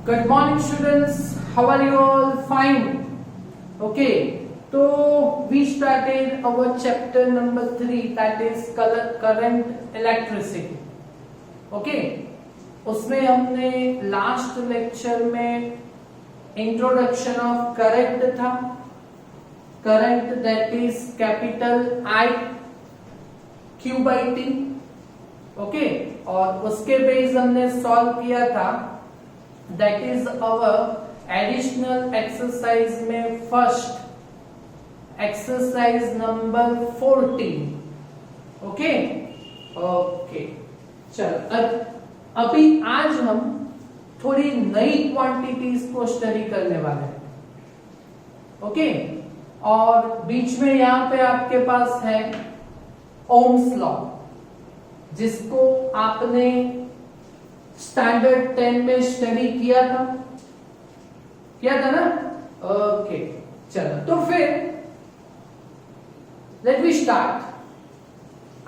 Good morning students, how are you all? Fine. Okay, so we started our chapter number 3, that is current electricity. Okay, उसमें हमने last lecture में introduction of current था, current that is capital I Q/T. Okay, और उसके base हमने solve किया था, that is our additional exercise में first exercise number 14. Okay okay, चल अभी आज हम थोड़ी नई क्वांटिटीज को स्टडी करने वाले हैं. ओके, और बीच में यहां पे आपके पास है ओम्स लॉ, जिसको आपने स्टैंडर्ड 10 में स्टडी किया था ना. ओके, चलो तो फिर लेट वी स्टार्ट.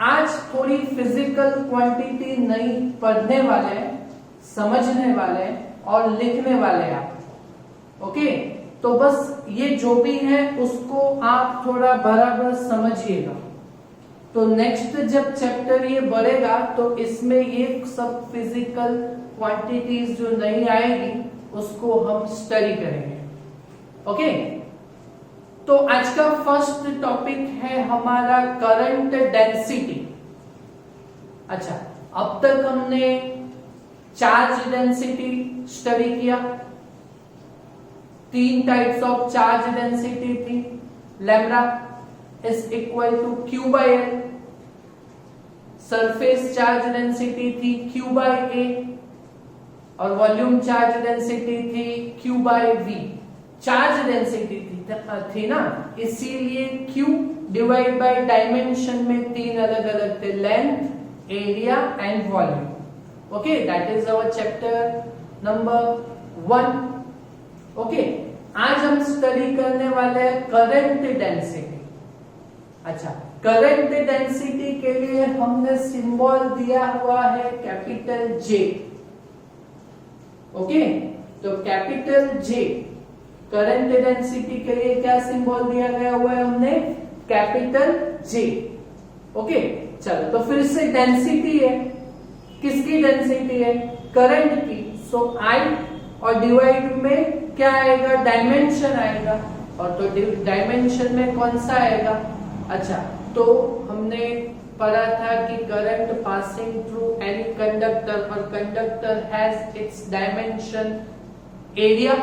आज थोड़ी फिजिकल क्वांटिटी नई पढ़ने वाले हैं, समझने वाले हैं और लिखने वाले हैं आप. ओके, तो बस ये जो भी है उसको आप थोड़ा बराबर समझिएगा. तो नेक्स्ट जब चैप्टर ये बढ़ेगा तो इसमें ये सब फिजिकल क्वांटिटीज जो नई आएगी उसको हम स्टडी करेंगे. ओके, तो आज का फर्स्ट टॉपिक है हमारा करंट डेंसिटी. अच्छा, अब तक हमने चार्ज डेंसिटी स्टडी किया. 3 टाइप्स ऑफ चार्ज डेंसिटी थी. Lambda is equal to Q/L. Surface charge density थी Q/A और वॉल्यूम चार्ज डेंसिटी थी Q/V. चार्ज डेंसिटी थी ना, इसीलिए Q डिवाइड बाय डायमेंशन में 3 अलग अलग थे, length, area and volume. Okay, that is our chapter number 1. Okay, आज हम स्टडी करने वाले हैं करंट डेंसिटी. अच्छा, करंट डेंसिटी के लिए हमने सिंबल दिया हुआ है कैपिटल J. ओके, तो कैपिटल J करंट डेंसिटी के लिए क्या सिंबल दिया गया हुआ है? हमने कैपिटल J. ओके, चलो तो फिर से डेंसिटी है. किसकी डेंसिटी है? करंट की. सो I और डिवाइड में क्या आएगा? डायमेंशन आएगा. और तो डायमेंशन में कौन सा आएगा? अच्छा, तो हमने पढ़ा था कि current passing through any conductor और conductor has its dimension area.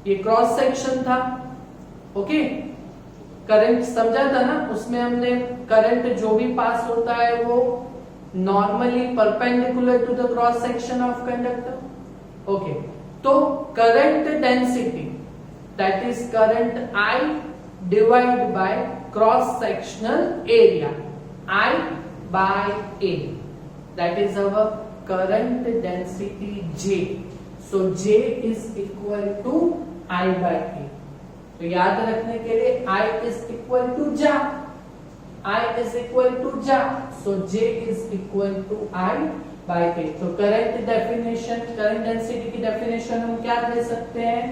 ये क्रॉस सेक्शन था. ओके, करंट समझा था ना, उसमें हमने करंट जो भी पास होता है वो normally perpendicular to the cross section of conductor. Okay, तो current density that is current I divide by cross sectional area I/A, that is our current density J. So J is equal to I/A. तो याद रखने के लिए I is equal to J. I is equal to J. So J is equal to I/A. तो current definition, current density की definition हम क्या दे सकते हैं?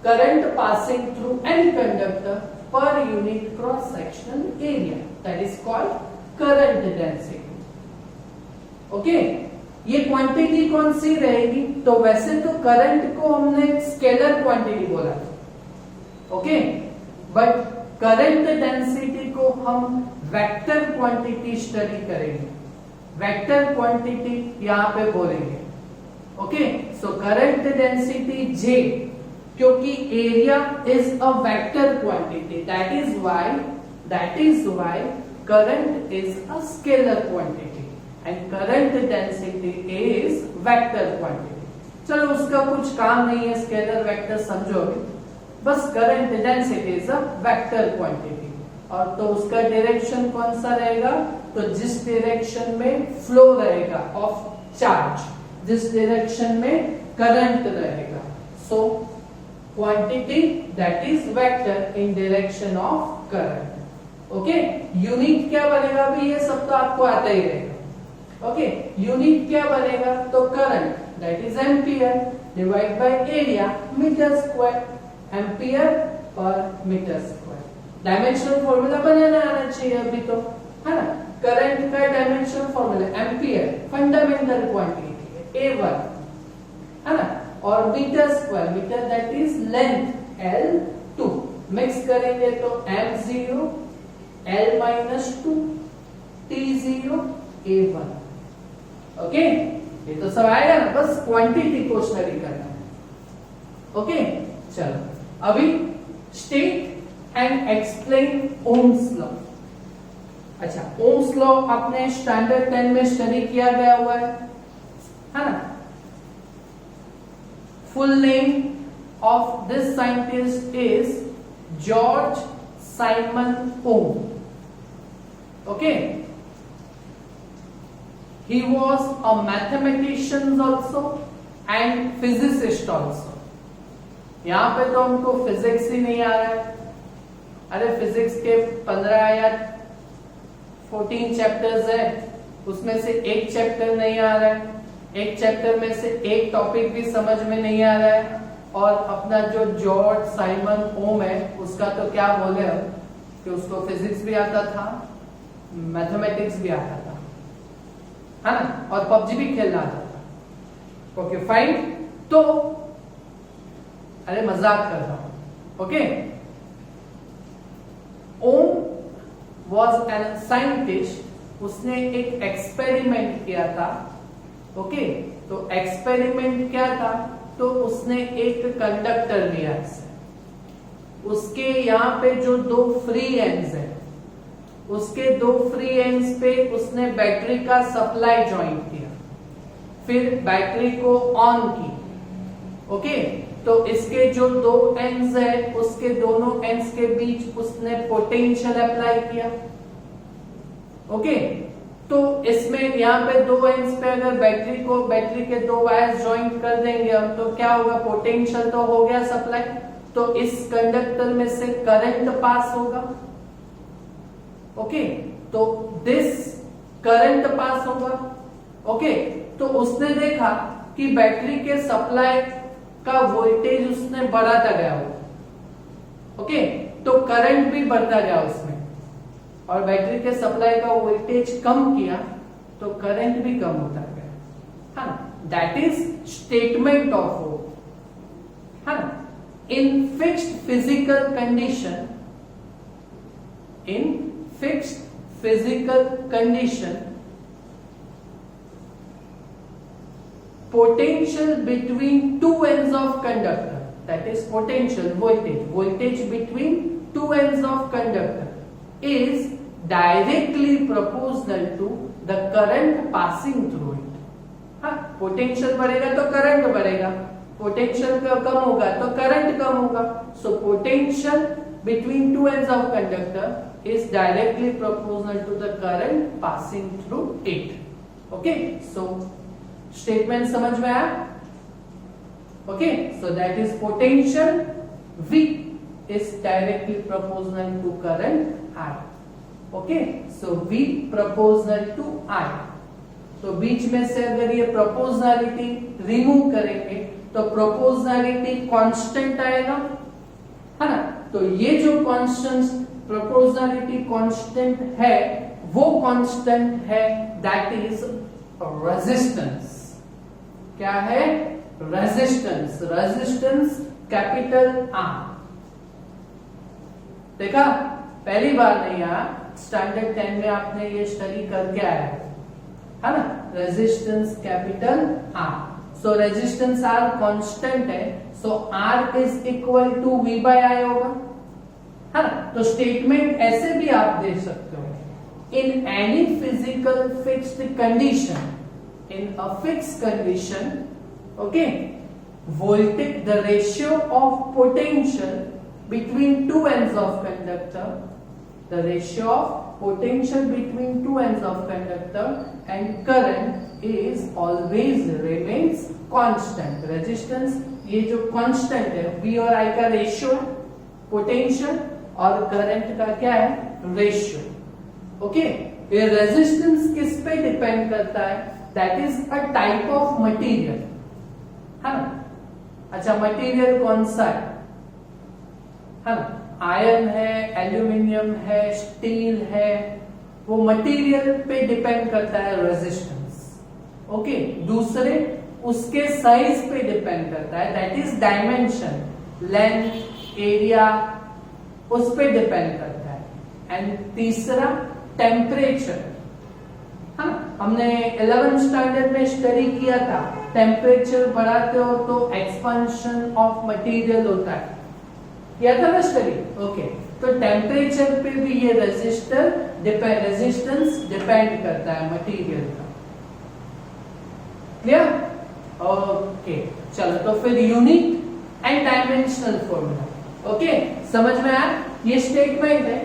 Current passing through any conductor per unit cross sectional area, that is called current density. Okay, ये quantity कौन सी रहेगी? तो वैसे तो करंट को हमने स्केलर क्वांटिटी बोला था. ओके, बट करंट डेंसिटी को हम वेक्टर क्वांटिटी स्टडी करेंगे. वेक्टर क्वांटिटी यहां पे बोलेंगे. Okay, so current density J, क्योंकि area is a vector quantity, that is why current is a scalar quantity and current density is vector quantity. चलो, उसका कुछ काम नहीं है, स्केलर वेक्टर समझोगे. बस current density is a vector quantity. और तो उसका डायरेक्शन कौन सा रहेगा? तो जिस डायरेक्शन में फ्लो रहेगा ऑफ चार्ज, जिस डायरेक्शन में करंट रहेगा. सो quantity that is vector in direction of current. Okay, unit क्या बनेगा? अभी ये सब तो आपको आता ही रहेगा. ओके, यूनिट क्या बनेगा? तो current that is ampere divide by area metre square, ampere per metre square. Dimensional formula बनाना आना चाहिए अभी तो, है ना। करंट का dimensional formula ampere fundamental quantity है A1, है ना, और metre square, metre that is length L2। Mix करेंगे तो M0 L-2 T0 A1। Okay, ये तो सब आएगा ना, बस क्वांटिटी को स्टडी करना है। ओके, चलो अभी state and explain Ohm's law. अच्छा, ओम्स लॉ आपने स्टैंडर्ड 10 में स्टडी किया गया हुआ है ना। Full name of this scientist is George Simon Ohm. Okay, he was a mathematician also and physicist also। यहां पे तो हमको फिजिक्स ही नहीं आ रहा है। अरे फिजिक्स के 15 या 14 चैप्टर्स है, उसमें से एक चैप्टर नहीं आ रहा है, एक चैप्टर में से एक टॉपिक भी समझ में नहीं आ रहा है। और अपना जो जॉर्ज साइमन ओम है उसका तो क्या बोले हम कि उसको फिजिक्स भी आता था, मैथमेटिक्स भी आता था, है ना, और पबजी भी खेलना आता था। ओके फाइन, तो अरे मजाक कर रहा हूं। Okay, Ohm was an scientist, उसने एक एक्सपेरिमेंट किया था। ओके, तो एक्सपेरिमेंट क्या था, तो उसने एक कंडक्टर लिया इसे, उसके यहाँ पे जो दो फ्री एंड्स है, उसके दो फ्री एंड्स पे उसने बैटरी का सप्लाई ज्वाइन किया, फिर बैटरी को ऑन की। ओके, तो इसके जो दो एंड्स है उसके दोनों एंड्स के बीच उसने पोटेंशियल अप्लाई किया। ओके, तो इसमें यहाँ पे दो एंड्स पे अगर बैटरी के दो वायर्स ज्वाइन कर देंगे हम, तो क्या होगा, पोटेंशियल तो हो गया सप्लाई, तो इस कंडक्टर में से करंट पास होगा। ओके, तो दिस करंट पास होगा। ओके, तो उसने देखा कि बैटरी के सप्लाई का वोल्टेज उसने बढ़ाता गया होगा। ओके, तो करंट भी बढ़ता गया उसमें, और बैटरी के सप्लाई का वोल्टेज कम किया तो करंट भी कम होता गया, है ना। That is statement of Ohm, है ना। In fixed physical condition, in fixed physical condition, potential between two ends of conductor, that is potential voltage between two ends of conductor is directly proportional to the current passing through it। हाँ, potential बढ़ेगा तो current बढ़ेगा, potential कम होगा तो current कम होगा। So potential between two ends of conductor is directly proportional to the current passing through it। okay, so statement समझ में आया। Okay, so that is potential V is directly proportional to current I। Okay, so V proportional to I। तो बीच में से अगर ये proportionality remove करेंगे तो प्रोपोर्शनैलिटी कांस्टेंट आएगा, है ना। तो ये जो कांस्टेंट प्रोपोर्शनैलिटी कांस्टेंट है वो कांस्टेंट है दैट इज रेजिस्टेंस। क्या है, रेजिस्टेंस, रेजिस्टेंस कैपिटल R। देखा, पहली बार नहीं आया, स्टैंडर्ड 10 में आपने ये स्टडी करके आया है ना, resistance capital R। So resistance R constant है, so R is equal to V by I होगा, है ना। तो स्टेटमेंट ऐसे भी आप दे सकते हो, in any physical fixed condition, in a fixed condition, okay, voltage, the ratio of potential between two ends of conductor, the ratio of potential between two ends of conductor and current is always remains constant। resistance ये जो constant है, V और I का ratio, potential और current का क्या है, ratio। okay, ये resistance किस पे डिपेंड करता है, that is a type of material। है ना। अच्छा, मटेरियल कौन सा है ना, आयरन है, एल्यूमिनियम है, स्टील है, वो मटेरियल पे डिपेंड करता है रेजिस्टेंस। ओके, दूसरे उसके साइज पे डिपेंड करता है, that is dimension, length, area, उस पे डिपेंड करता है। एंड तीसरा टेम्परेचर, है ना। हमने 11th स्टैंडर्ड में स्टडी किया था, टेम्परेचर बढ़ाते हो तो एक्सपेंशन ऑफ मटेरियल होता है, किया था ना स्टडी। ओके, तो टेम्परेचर पे भी ये रेजिस्टेंस डिपेंड करता है मटेरियल का। क्लियर? ओके, चलो तो फिर unique and dimensional formula. Okay, समझ में आया? ये स्टेटमेंट है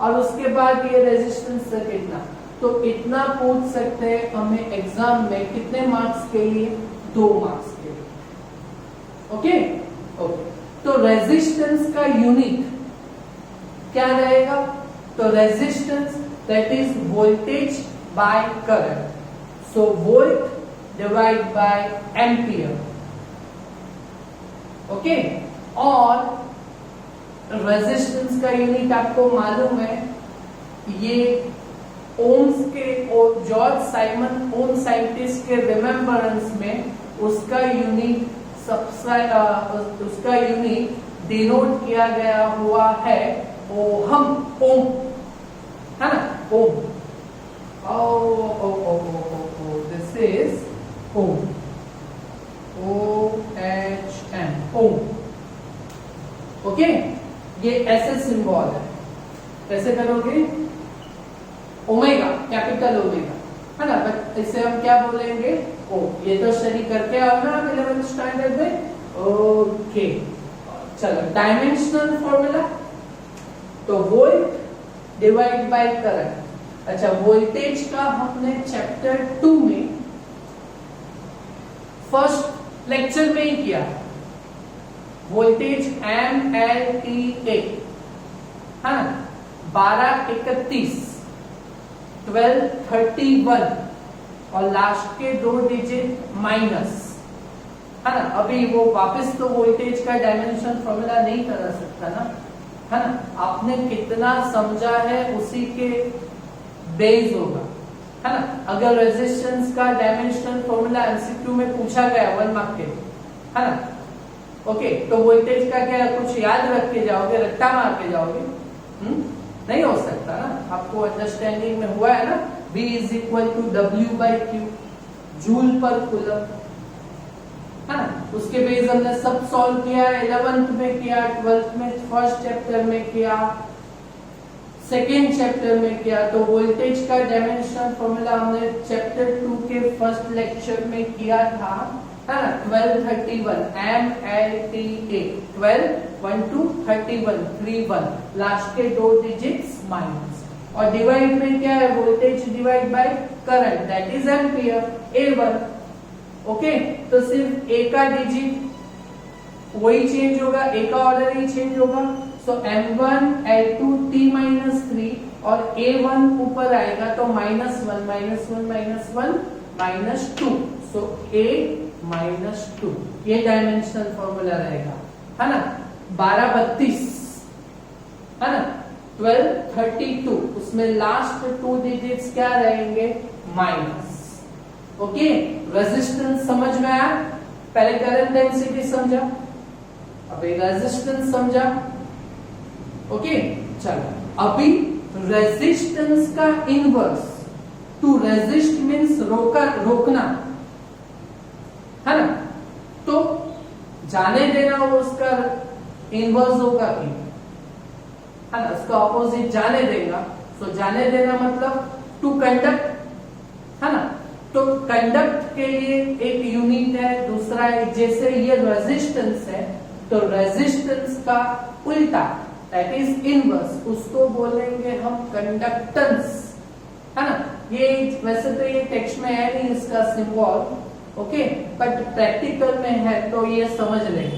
और उसके बाद ये रेजिस्टेंस से कितना, तो इतना पूछ सकते हैं हमें एग्जाम में, कितने मार्क्स के लिए? 2 मार्क्स के लिए। ओके ओके, तो रेजिस्टेंस का यूनिट क्या रहेगा? तो resistance that is voltage by current, so volt divide by ampere. Okay, और रेजिस्टेंस का यूनिट आपको मालूम है, ये ओम्स के, और जॉर्ज साइमन ओम साइंटिस्ट के रिमेम्बरेंस में उसका यूनिट उसका यूनिट डिनोट किया गया हुआ है ओहम, ओम, है ना, ohm. This is ohm, OHM, ohm. Okay, ये ऐसे सिंबल है, कैसे करोगे? ओमेगा, कैपिटल ओमेगा, है ना, बट इसे हम क्या बोलेंगे? ओ। ये तो स्टडी करके आओ ना आप 11th स्टैंडर्ड में। ओके, चलो डायमेंशनल फॉर्मूला, तो वोल्ट डिवाइड बाय करंट। अच्छा, वोल्टेज का हमने चैप्टर 2 में फर्स्ट लेक्चर में ही किया, वोल्टेज MLTA, है ना, 1231, 1231 और लास्ट के 2 डिजिट माइनस, है ना। अभी वो वापस तो वोल्टेज का डायमेंशन फॉर्मूला नहीं करा सकता ना, है ना। आपने कितना समझा है उसी के बेस होगा, है ना। अगर रेजिस्टेंस का डायमेंशनल फॉर्मूला एमसीक्यू में पूछा गया 1 मार्क के, है ना, ओके, तो वोल्टेज का क्या कुछ याद रख के जाओगे, रट्टा मार के जाओगे? नहीं हो सकता ना। आपको अंडरस्टैंडिंग में हुआ है ना, V is equal to W/Q, joule per coulomb, है ना। उसके बेस हमने सब सॉल्व किया, 11th में किया, 12th में, फर्स्ट चैप्टर में किया, सेकेंड चैप्टर में किया। तो वोल्टेज का डायमेंशनल फॉर्मूला हमने चैप्टर 2 के फर्स्ट लेक्चर में किया था, है ना, 1231 MLTA, 12 31 लास्ट के 2 डिजिट्स माइनस, और डिवाइड में क्या है? Voltage divide by current, that is ampere, A1। Okay, तो सिर्फ A का डिजिट वही चेंज होगा, A का ऑर्डर ही चेंज होगा, सो M1 L2 T-3 और A1 ऊपर आएगा तो -1 -1 -1 -2, सो A -2, ये डायमेंशनल फॉर्मूला रहेगा, है ना। 1232, है ना, 1232, उसमें लास्ट 2 डिजिट्स क्या रहेंगे? माइनस। ओके, रेजिस्टेंस समझ में आया? पहले करंट डेंसिटी समझा, अभी रेजिस्टेंस समझा। ओके, चलो अभी रेजिस्टेंस का इनवर्स, टू रेजिस्ट मीन्स रोकना, है ना, तो जाने देना वो उसका इनवर्स होगा कि, है ना, उसका ऑपोजिट जाने देगा। तो जाने देना मतलब टू कंडक्ट, है ना। तो कंडक्ट के लिए एक यूनिट है, दूसरा है, जैसे ये रेजिस्टेंस है तो रेजिस्टेंस का उल्टा दैट इज इनवर्स, उसको बोलेंगे हम कंडक्टेंस, है ना। ये वैसे तो ये टेक्स्ट में है नहीं इसका सिंबल, ओके, बट प्रैक्टिकल में है तो ये समझ लेंगे,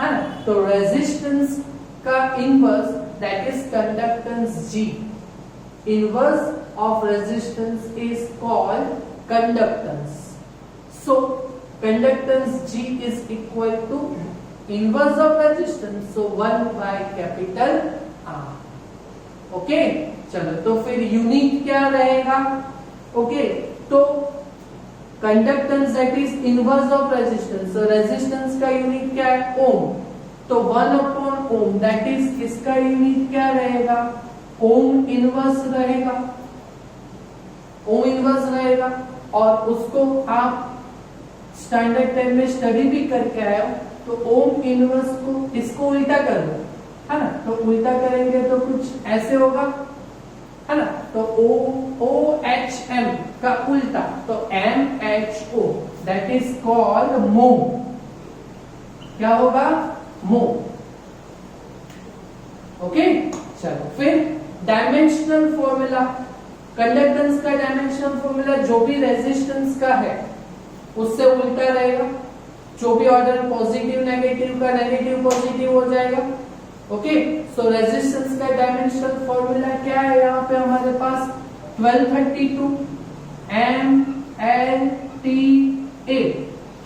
है ना। तो रेजिस्टेंस का inverse that is conductance G, inverse of resistance is called conductance. So conductance G is equal to inverse of resistance, so 1 by capital R। Okay, चलो तो फिर यूनिट क्या रहेगा? ओके, तो conductance that is inverse of resistance, so resistance का unit क्या है? Ohm, तो 1 अपॉन ओम दैट इज इसका यूनिट क्या रहेगा? ओम इनवर्स रहेगा, ओम इनवर्स रहेगा। और उसको आप स्टैंडर्ड टाइम में स्टडी भी करके आए हो, तो ओम इनवर्स को इसको उल्टा कर दो, है ना, तो उल्टा करेंगे तो कुछ ऐसे होगा, है ना, तो OHM का उल्टा तो MHO दैट इज कॉल्ड मो। क्या होगा? मो। ओके, चलो फिर डायमेंशनल फॉर्मूला, कंडक्टेंस का डायमेंशनल फॉर्मूला जो भी रेजिस्टेंस का है उससे उल्टा रहेगा। जो भी ऑर्डर पॉजिटिव नेगेटिव का नेगेटिव पॉजिटिव हो जाएगा। ओके, सो रेजिस्टेंस का डायमेंशनल फॉर्मूला क्या है? यहाँ पे हमारे पास 1232 MLTA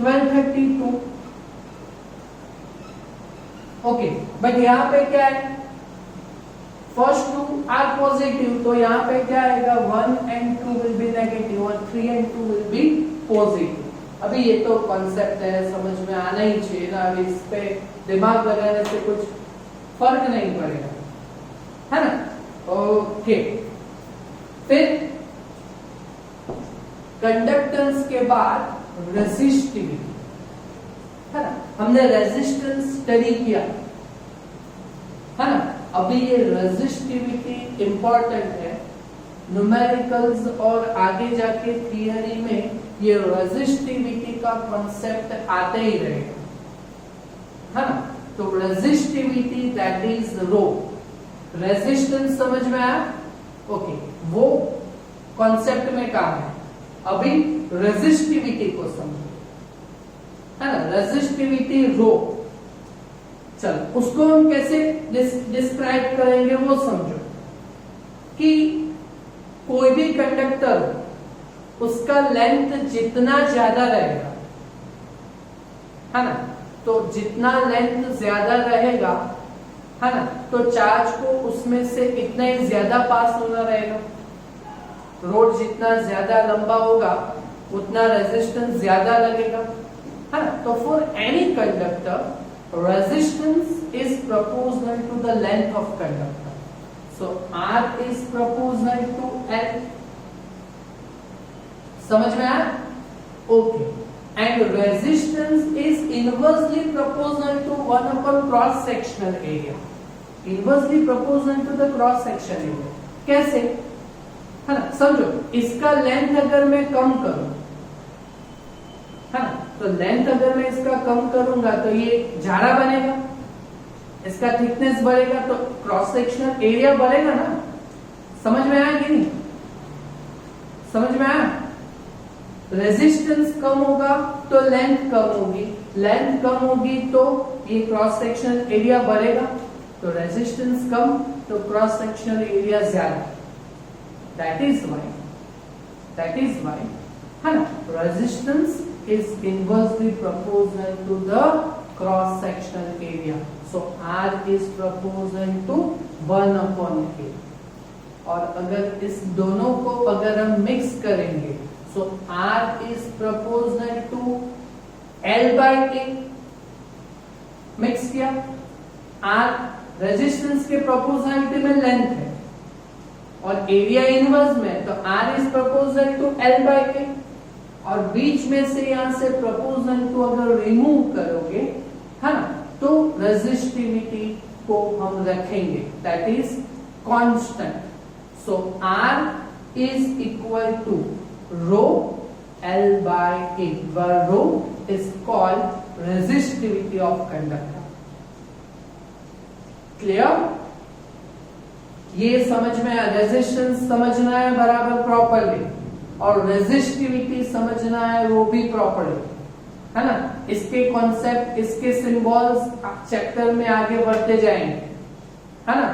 1232। ओके, बट यहाँ पे क्या है? फर्स्ट 2 आर पॉजिटिव, तो यहाँ पे क्या आएगा? 1 and 2 विल बी नेगेटिव और 3 and 2 विल बी पॉजिटिव। अभी ये तो कॉन्सेप्ट है, समझ में आना ही चाहिए ना, अभी इस पे दिमाग लगाने से कुछ फर्क नहीं पड़ेगा, है ना। ओके, फिर कंडक्टेंस के बाद रेजिस्टिविटी, है ना, हमने रेजिस्टेंस स्टडी किया, है ना। अभी ये रेजिस्टिविटी इंपॉर्टेंट है, न्यूमेरिकल्स और आगे जाके थियरी में ये रेजिस्टिविटी का कॉन्सेप्ट आते ही रहेगा, है ना। तो resistivity that is rho, resistance समझ में आया? ओके, वो कॉन्सेप्ट में काम है। अभी रेजिस्टिविटी को समझो, है ना, रेजिस्टिविटी रो। चलो उसको हम कैसे डिस्क्राइब करेंगे वो समझो, कि कोई भी कंडक्टर उसका लेंथ जितना ज्यादा रहेगा, है ना, तो जितना लेंथ ज्यादा रहेगा, है ना, तो चार्ज को उसमें से इतना ही ज्यादा पास होना रहेगा। रोड जितना ज्यादा लंबा होगा उतना रेजिस्टेंस ज्यादा लगेगा, है ना। तो for any conductor resistance is proportional to the length of conductor, so R is proportional to L। समझ में आया? Okay, and resistance is inversely proportional to 1 upon cross sectional area, inversely proportional to the cross section area। कैसे? है ना, समझो, इसका length अगर मैं कम करूं, है ना, तो लेंथ अगर मैं इसका कम करूंगा तो ये जाड़ा बनेगा, इसका थिकनेस बढ़ेगा तो क्रॉस सेक्शनल एरिया बढ़ेगा ना। समझ में आया कि नहीं? समझ में आया? रेजिस्टेंस कम होगा तो लेंथ कम होगी, लेंथ कम होगी तो ये क्रॉस सेक्शनल एरिया बढ़ेगा, तो रेजिस्टेंस कम तो क्रॉस सेक्शनल एरिया ज्यादा। दैट इज वाई, है ना, resistance is inversely proportional to the cross sectional area, so R is proportional to 1 upon A। और अगर इस दोनों को अगर हम मिक्स करेंगे, so R is proportional to L by A। Mix किया, R रेजिस्टेंस के प्रोपोर्शनलिटी में लेंथ है और एरिया इनवर्स में, तो R is proportional to L by A। और बीच में से यहां से प्रोपोर्शनल को अगर रिमूव करोगे, है ना, तो रेजिस्टिविटी को हम रखेंगे that is constant. So R is equal to rho L by A, where rho is called resistivity of conductor. Clear? ये समझ में आया? रेजिस्टेंस समझना है बराबर प्रॉपरली, और रेजिस्टिविटी समझना है वो भी प्रॉपर्ली, है ना। इसके कॉन्सेप्ट, इसके सिंबल्स चैप्टर में आगे बढ़ते जाएंगे, है ना।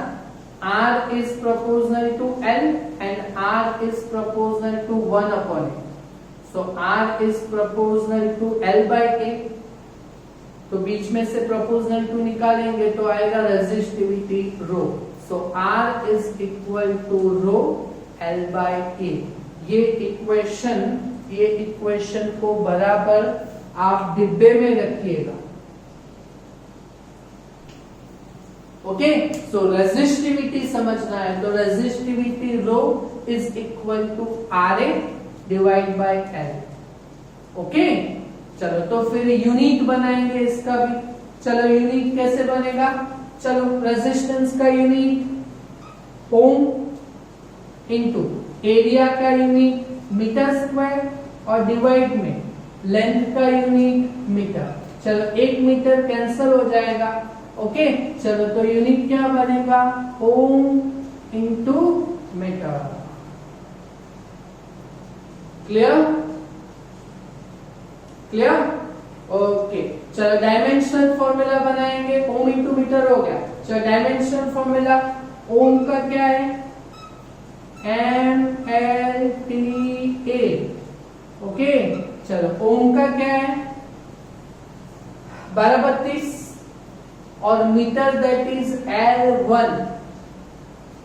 R is proportional to L and R is proportional to 1 upon A, so R is proportional to L by A। तो बीच में से प्रोपोर्शनल टू निकालेंगे तो आएगा resistivity rho. So R is equal to rho L by A। ये equation को बराबर आप डिब्बे में रखिएगा। ओके, सो रेजिस्टिविटी समझना है तो resistivity rho is equal to RA divide by L। Okay, चलो तो फिर यूनिट बनाएंगे इसका भी। चलो यूनिट कैसे बनेगा? चलो रेजिस्टेंस का यूनिट ओम इंटू एरिया का यूनिट मीटर स्क्वायर और डिवाइड में लेंथ का यूनिट मीटर। चलो 1 मीटर कैंसिल हो जाएगा। ओके, चलो तो यूनिट क्या बनेगा? Ohm into metre. Clear? Clear? Okay, चलो डायमेंशनल फॉर्मूला बनाएंगे। ओम इंटू मीटर हो गया। चलो डायमेंशनल फॉर्मूला ओम का क्या है? MLTA। ओके, चलो ओम का क्या है? 1232 और metre that is L1।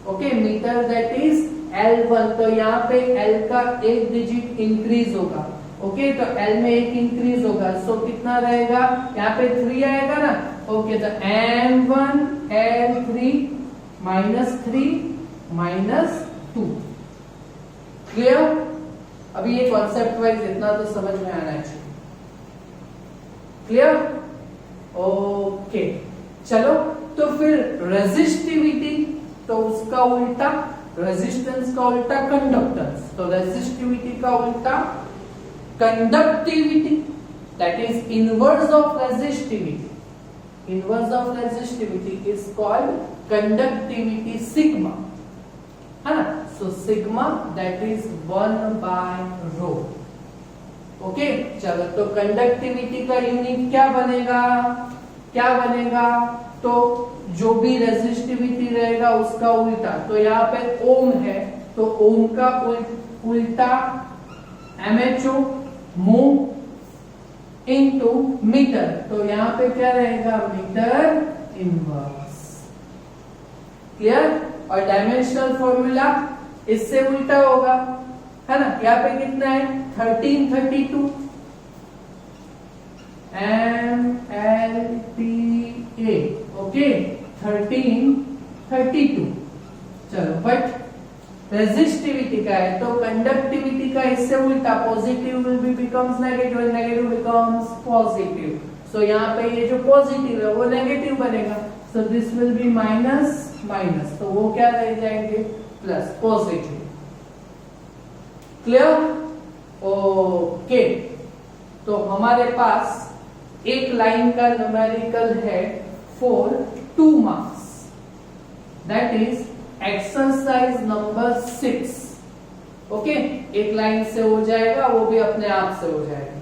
Okay, metre that is L1। तो यहाँ पे L का एक डिजिट इंक्रीज होगा। ओके, तो L में एक इंक्रीज होगा। सो कितना रहेगा? यहाँ पे 3 आएगा ना। ओके, तो M1 L3 -3 -2। क्लियर? अभी ये कॉन्सेप्ट वाइज इतना तो समझ में आना चाहिए। क्लियर? ओके, चलो तो फिर रेजिस्टिविटी, तो उसका उल्टा रेजिस्टेंस का उल्टा कंडक्टेंस। तो रेजिस्टिविटी का उल्टा conductivity, that is inverse of resistivity. Inverse of resistivity is called conductivity sigma, है ना। So sigma that is 1 by rho. Okay, चलो तो कंडक्टिविटी का यूनिट क्या बनेगा? क्या बनेगा? तो जो भी रेजिस्टिविटी रहेगा उसका उल्टा। तो यहाँ पे ओम है तो ओम का उल्टा MHO मो इनटू मीटर। तो यहाँ पे क्या रहेगा? Metre inverse. क्लियर? और डायमेंशनल फॉर्मूला इससे उल्टा होगा, है ना। यहाँ पे कितना है? 1332 MLTA। ओके, 1332। चलो, बट रेजिस्टिविटी का है तो कंडक्टिविटी का इससे उल्टा positive will be becomes negative and negative becomes positive. So यहाँ पे ये जो पॉजिटिव है वो नेगेटिव बनेगा। So this will be minus minus, तो वो क्या रह जाएंगे? Plus, positive. क्लियर? ओके, तो हमारे पास एक लाइन का न्यूमेरिकल है for 2 marks, that is exercise number 6। Okay, एक लाइन से हो जाएगा, वो भी अपने आप से हो जाएगा।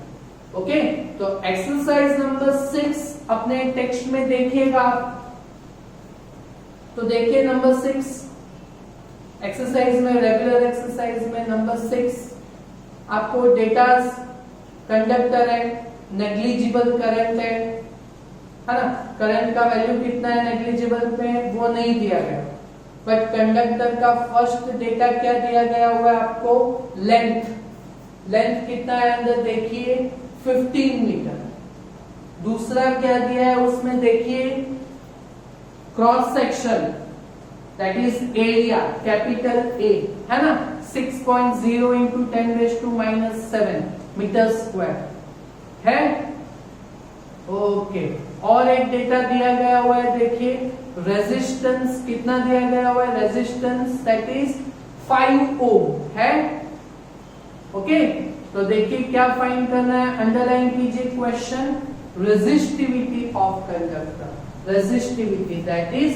ओके, तो एक्सरसाइज नंबर 6 अपने टेक्स्ट में देखिएगा। तो देखिए नंबर 6 एक्सरसाइज में, रेगुलर एक्सरसाइज में नंबर 6 आपको डेटास कंडक्टर है, नेग्लिजिबल करंट है ना। करंट का वैल्यू कितना है नेग्लिजिबल में वो नहीं दिया गया, बट कंडक्टर का फर्स्ट डेटा क्या दिया गया हुआ है आपको? लेंथ। लेंथ कितना है अंदर देखिए? 15 मीटर। दूसरा क्या दिया है उसमें देखिए? Cross section, that is area, capital A, है ना। 6.0 इंटू 10⁻⁻7 मीटर स्क्वायर है। ओके, और एक डेटा दिया गया हुआ है, देखिए रेजिस्टेंस कितना दिया गया हुआ है? रेजिस्टेंस दैट इज 5 ओम है। ओके, तो देखिए क्या फाइंड करना है, अंडरलाइन कीजिए question, resistivity of conductor. Resistivity that is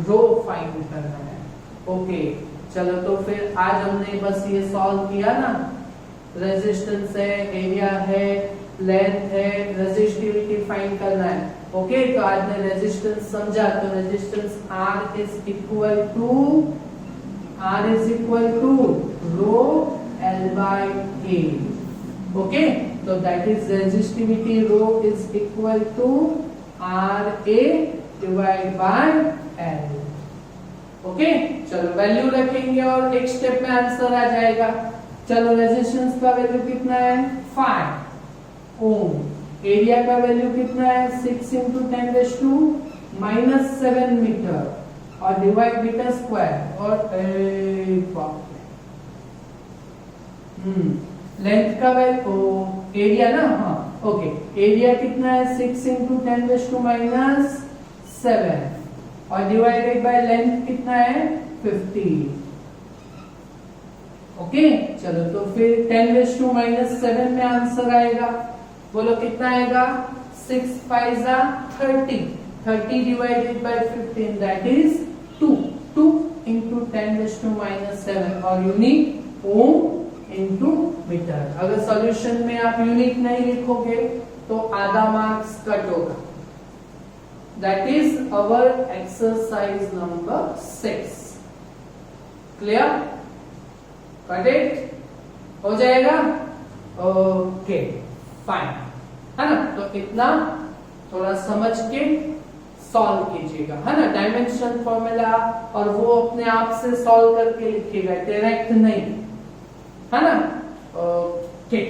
rho find करना है। ओके, चलो तो फिर आज हमने बस ये सॉल्व किया ना। रेजिस्टेंस है, एरिया है, लेंथ है, रेजिस्टिविटी फाइंड करना है। ओके, तो आज ने रेजिस्टेंस समझा। तो resistance R is equal to rho L by A। Okay, तो that is resistivity rho is equal to R A divide by L. Okay, चलो वैल्यू रखेंगे और एक स्टेप में आंसर आ जाएगा। चलो रेजिस्टेंस का वैल्यू कितना है 5 ओम, एरिया का वैल्यू कितना है 6 इंटू 10⁻⁻7 मीटर और डिवाइड मीटर स्क्वायर और लेंथ का वैल्यू एरिया ना, हाँ ओके, एरिया कितना है 6 इंटू 10⁻⁷ और डिवाइडेड बाय लेंथ कितना है 50। ओके, चलो तो फिर 10⁻⁻7 में आंसर आएगा, बोलो कितना आएगा 6 5 30 divided by 15 that is 2 into 10⁻⁷ और यूनिट ओम इंटू मीटर। अगर सॉल्यूशन में आप यूनिट नहीं लिखोगे तो आधा मार्क्स कट होगा। That is our exercise number 6। Clear, got it, हो जाएगा, ओके फाइन, है ना। तो इतना थोड़ा समझ के सॉल्व कीजिएगा, है ना। डायमेंशन फॉर्मूला और वो अपने आप से सॉल्व करके लिखिएगा, डायरेक्ट नहीं, है ना। ओके।